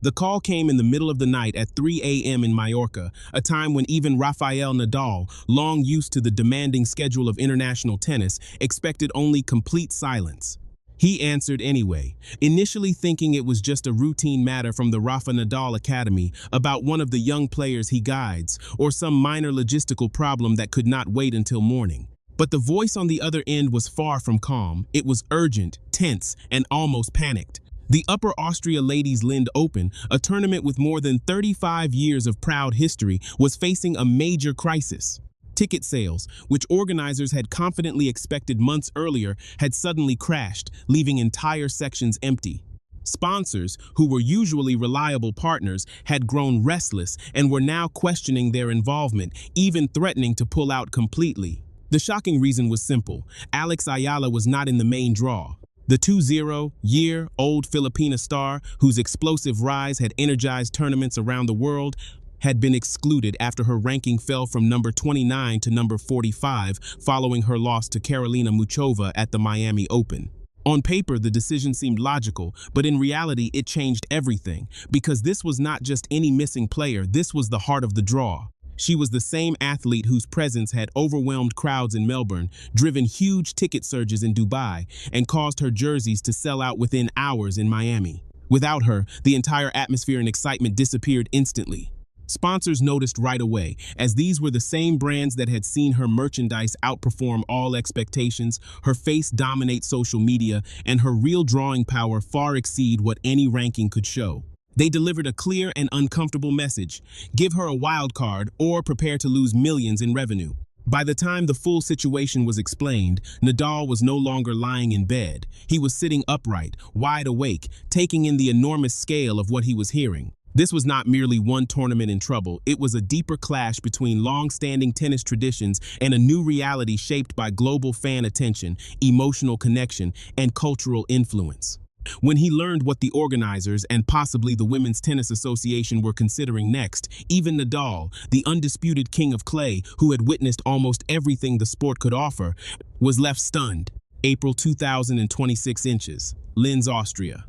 The call came in the middle of the night at 3 a.m. in Mallorca, a time when even Rafael Nadal, long used to the demanding schedule of international tennis, expected only complete silence. He answered anyway, initially thinking it was just a routine matter from the Rafa Nadal Academy about one of the young players he guides, or some minor logistical problem that could not wait until morning. But the voice on the other end was far from calm. It was urgent, tense, and almost panicked. The Upper Austria Ladies Lindt Open, a tournament with more than 35 years of proud history, was facing a major crisis. Ticket sales, which organizers had confidently expected months earlier, had suddenly crashed, leaving entire sections empty. Sponsors, who were usually reliable partners, had grown restless and were now questioning their involvement, even threatening to pull out completely. The shocking reason was simple. Alex Eala was not in the main draw. The 20-year-old Filipina star, whose explosive rise had energized tournaments around the world, had been excluded after her ranking fell from number 29 to number 45 following her loss to Karolina Muchova at the Miami Open. On paper, the decision seemed logical, but in reality it changed everything, because this was not just any missing player, this was the heart of the draw. She was the same athlete whose presence had overwhelmed crowds in Melbourne, driven huge ticket surges in Dubai, and caused her jerseys to sell out within hours in Miami. Without her, the entire atmosphere and excitement disappeared instantly. Sponsors noticed right away, as these were the same brands that had seen her merchandise outperform all expectations, her face dominate social media, and her real drawing power far exceed what any ranking could show. They delivered a clear and uncomfortable message: give her a wild card or prepare to lose millions in revenue. By the time the full situation was explained, Nadal was no longer lying in bed. He was sitting upright, wide awake, taking in the enormous scale of what he was hearing. This was not merely one tournament in trouble, it was a deeper clash between long-standing tennis traditions and a new reality shaped by global fan attention, emotional connection, and cultural influence. When he learned what the organizers and possibly the Women's Tennis Association were considering next, even Nadal, the undisputed king of clay who had witnessed almost everything the sport could offer, was left stunned. April 2026 inches, Linz, Austria.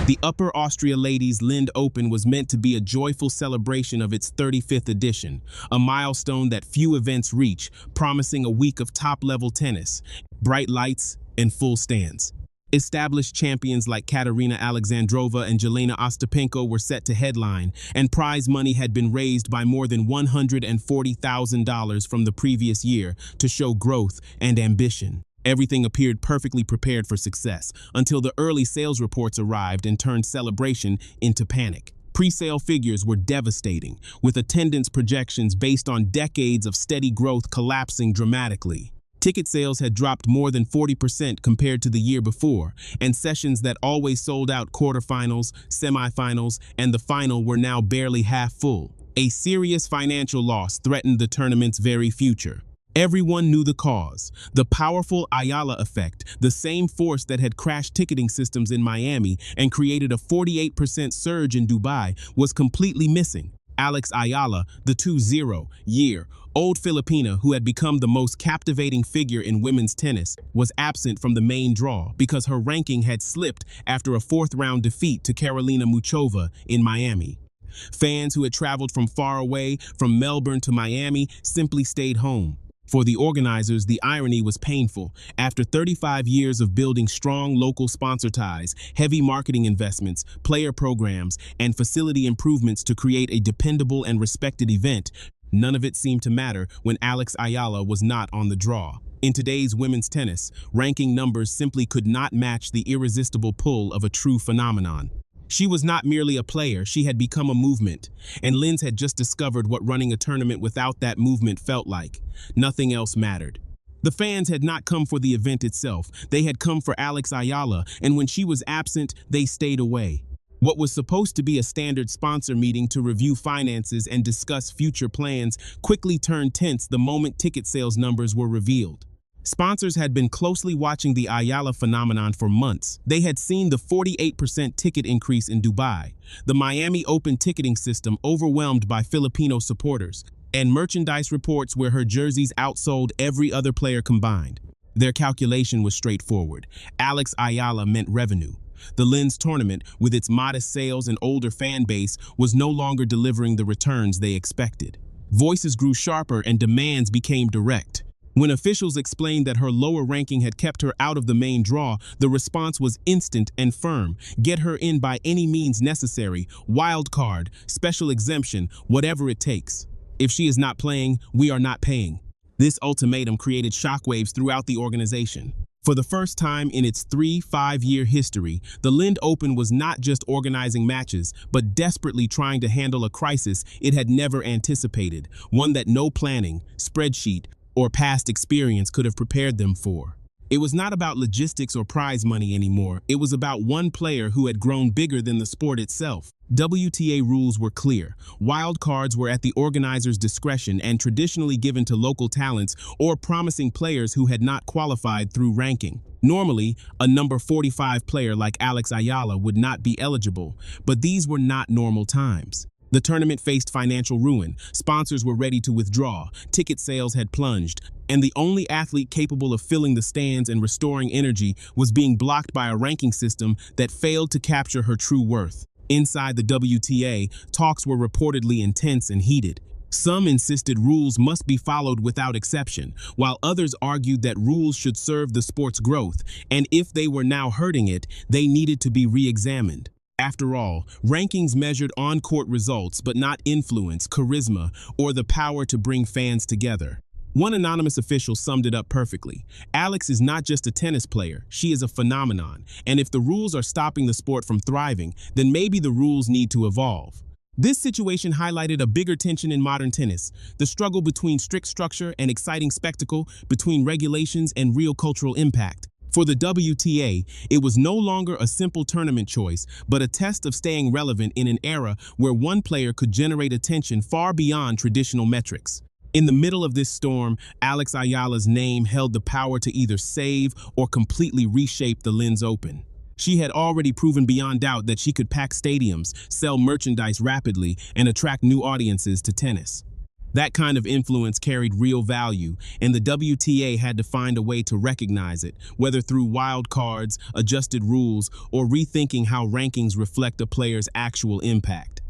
The Upper Austria Ladies Lindt Open was meant to be a joyful celebration of its 35th edition, a milestone that few events reach, promising a week of top-level tennis, bright lights, and full stands. Established champions like Katerina Alexandrova and Jelena Ostapenko were set to headline, and prize money had been raised by more than $140,000 from the previous year to show growth and ambition. Everything appeared perfectly prepared for success, until the early sales reports arrived and turned celebration into panic. Pre-sale figures were devastating, with attendance projections based on decades of steady growth collapsing dramatically. Ticket sales had dropped more than 40% compared to the year before, and sessions that always sold out quarterfinals, semifinals, and the final were now barely half full. A serious financial loss threatened the tournament's very future. Everyone knew the cause. The powerful Eala effect, the same force that had crashed ticketing systems in Miami and created a 48% surge in Dubai, was completely missing. Alex Eala, the 20-year-old Filipina who had become the most captivating figure in women's tennis, was absent from the main draw because her ranking had slipped after a fourth-round defeat to Karolina Muchova in Miami. Fans who had traveled from far away, from Melbourne to Miami, simply stayed home. For the organizers, the irony was painful. After 35 years of building strong local sponsor ties, heavy marketing investments, player programs, and facility improvements to create a dependable and respected event, none of it seemed to matter when Alex Eala was not on the draw. In today's women's tennis, ranking numbers simply could not match the irresistible pull of a true phenomenon. She was not merely a player, she had become a movement, and Linz had just discovered what running a tournament without that movement felt like. Nothing else mattered. The fans had not come for the event itself, they had come for Alex Eala, and when she was absent, they stayed away. What was supposed to be a standard sponsor meeting to review finances and discuss future plans quickly turned tense the moment ticket sales numbers were revealed. Sponsors had been closely watching the Eala phenomenon for months. They had seen the 48% ticket increase in Dubai, the Miami Open ticketing system overwhelmed by Filipino supporters, and merchandise reports where her jerseys outsold every other player combined. Their calculation was straightforward. Alex Eala meant revenue. the Lens tournament, with its modest sales and older fan base, was no longer delivering the returns they expected. Voices grew sharper and demands became direct. When officials explained that her lower ranking had kept her out of the main draw, the response was instant and firm. Get her in by any means necessary, wild card, special exemption, whatever it takes. If she is not playing, we are not paying. This ultimatum created shockwaves throughout the organization. For the first time in its 5-year history, the Lind Open was not just organizing matches, but desperately trying to handle a crisis it had never anticipated, one that no planning, spreadsheet, or past experience could have prepared them for. It was not about logistics or prize money anymore. It was about one player who had grown bigger than the sport itself. WTA rules were clear. Wild cards were at the organizer's discretion and traditionally given to local talents or promising players who had not qualified through ranking. Normally, a number 45 player like Alex Eala would not be eligible, but these were not normal times. The tournament faced financial ruin, sponsors were ready to withdraw, ticket sales had plunged, and the only athlete capable of filling the stands and restoring energy was being blocked by a ranking system that failed to capture her true worth. Inside the WTA, talks were reportedly intense and heated. Some insisted rules must be followed without exception, while others argued that rules should serve the sport's growth, and if they were now hurting it, they needed to be re-examined. After all, rankings measured on-court results but not influence, charisma, or the power to bring fans together. One anonymous official summed it up perfectly. Alex is not just a tennis player, she is a phenomenon, and if the rules are stopping the sport from thriving, then maybe the rules need to evolve. This situation highlighted a bigger tension in modern tennis, the struggle between strict structure and exciting spectacle, between regulations and real cultural impact. For the WTA, it was no longer a simple tournament choice, but a test of staying relevant in an era where one player could generate attention far beyond traditional metrics. In the middle of this storm, Alex Ayala's name held the power to either save or completely reshape the Lens Open. She had already proven beyond doubt that she could pack stadiums, sell merchandise rapidly, and attract new audiences to tennis. That kind of influence carried real value, and the WTA had to find a way to recognize it, whether through wild cards, adjusted rules, or rethinking how rankings reflect a player's actual impact.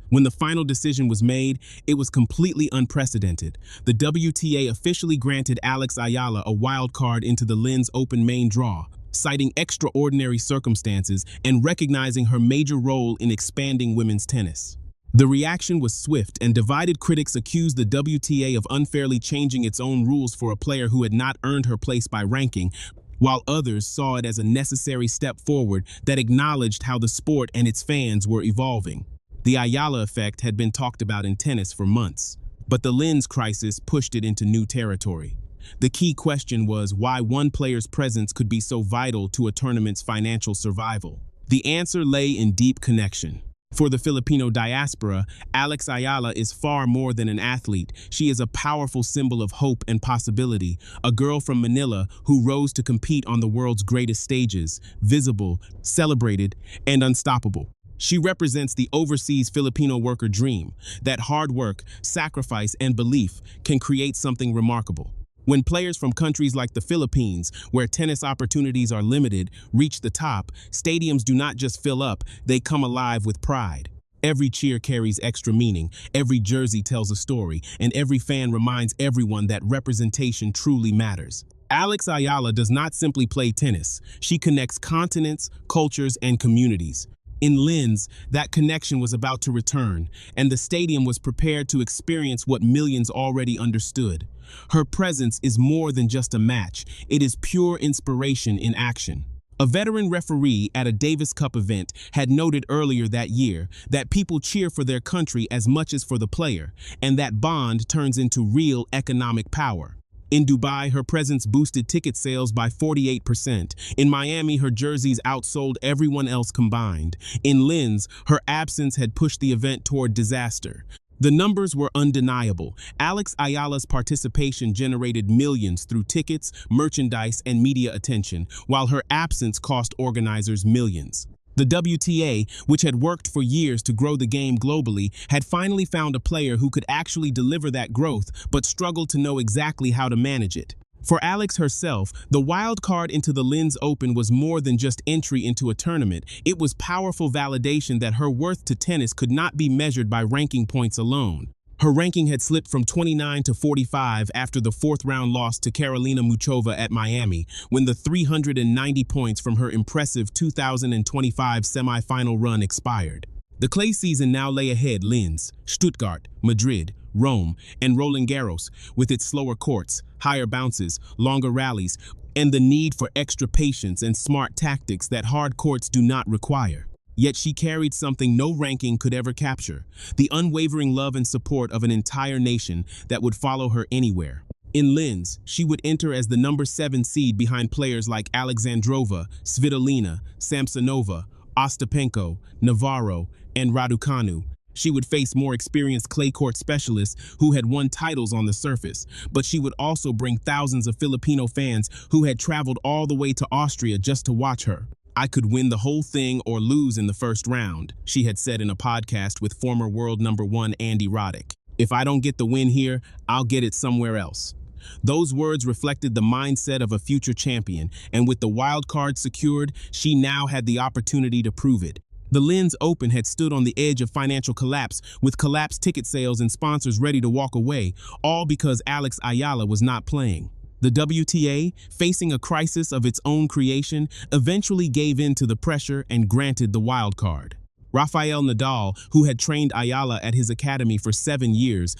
When the final decision was made, it was completely unprecedented. The WTA officially granted Alex Eala a wild card into the Lens Open main draw, citing extraordinary circumstances and recognizing her major role in expanding women's tennis. The reaction was swift, and divided critics accused the WTA of unfairly changing its own rules for a player who had not earned her place by ranking, while others saw it as a necessary step forward that acknowledged how the sport and its fans were evolving. The Eala effect had been talked about in tennis for months, but the Lens crisis pushed it into new territory. The key question was why one player's presence could be so vital to a tournament's financial survival. The answer lay in deep connection. For the Filipino diaspora, Alex Eala is far more than an athlete. She is a powerful symbol of hope and possibility, a girl from Manila who rose to compete on the world's greatest stages, visible, celebrated, and unstoppable. She represents the overseas Filipino worker dream, that hard work, sacrifice, and belief can create something remarkable. When players from countries like the Philippines, where tennis opportunities are limited, reach the top, stadiums do not just fill up, they come alive with pride. Every cheer carries extra meaning, every jersey tells a story, and every fan reminds everyone that representation truly matters. Alex Eala does not simply play tennis, she connects continents, cultures, and communities. In Lens, that connection was about to return, and the stadium was prepared to experience what millions already understood. Her presence is more than just a match, it is pure inspiration in action. A veteran referee at a Davis Cup event had noted earlier that year that people cheer for their country as much as for the player, and that bond turns into real economic power. In Dubai, her presence boosted ticket sales by 48%. In Miami, her jerseys outsold everyone else combined. In Lens, her absence had pushed the event toward disaster. The numbers were undeniable. Alex Ayala's participation generated millions through tickets, merchandise, and media attention, while her absence cost organizers millions. The WTA, which had worked for years to grow the game globally, had finally found a player who could actually deliver that growth, but struggled to know exactly how to manage it. For Alex herself, the wild card into the Linz Open was more than just entry into a tournament. It was powerful validation that her worth to tennis could not be measured by ranking points alone. Her ranking had slipped from 29 to 45 after the fourth-round loss to Karolina Muchova at Miami, when the 390 points from her impressive 2025 semifinal run expired. The clay season now lay ahead Linz, Stuttgart, Madrid, Rome, and Roland Garros, with its slower courts, higher bounces, longer rallies, and the need for extra patience and smart tactics that hard courts do not require. Yet she carried something no ranking could ever capture, the unwavering love and support of an entire nation that would follow her anywhere. In Linz, she would enter as the number 7 seed behind players like Alexandrova, Svitolina, Samsonova, Ostapenko, Navarro, and Raducanu. She would face more experienced clay court specialists who had won titles on the surface, but she would also bring thousands of Filipino fans who had traveled all the way to Austria just to watch her. "I could win the whole thing or lose in the first round," she had said in a podcast with former world number 1 Andy Roddick. "If I don't get the win here, I'll get it somewhere else." Those words reflected the mindset of a future champion, and with the wild card secured, she now had the opportunity to prove it. The Linz Open had stood on the edge of financial collapse, with collapsed ticket sales and sponsors ready to walk away, all because Alex Eala was not playing. The WTA, facing a crisis of its own creation, eventually gave in to the pressure and granted the wild card. Rafael Nadal, who had trained Eala at his academy for 7 years,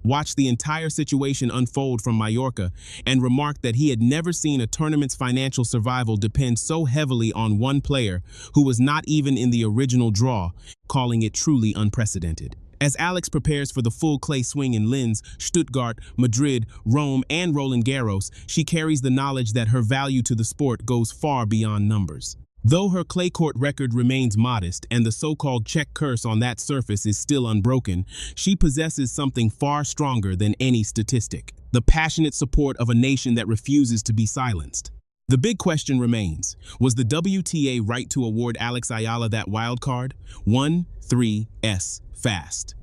watched the entire situation unfold from Mallorca and remarked that he had never seen a tournament's financial survival depend so heavily on one player who was not even in the original draw, calling it truly unprecedented. As Alex prepares for the full clay swing in Linz, Stuttgart, Madrid, Rome, and Roland Garros, she carries the knowledge that her value to the sport goes far beyond numbers. Though her clay court record remains modest and the so-called Czech curse on that surface is still unbroken, she possesses something far stronger than any statistic: the passionate support of a nation that refuses to be silenced. The big question remains, was the WTA right to award Alex Eala that wild card? 1-3-S fast.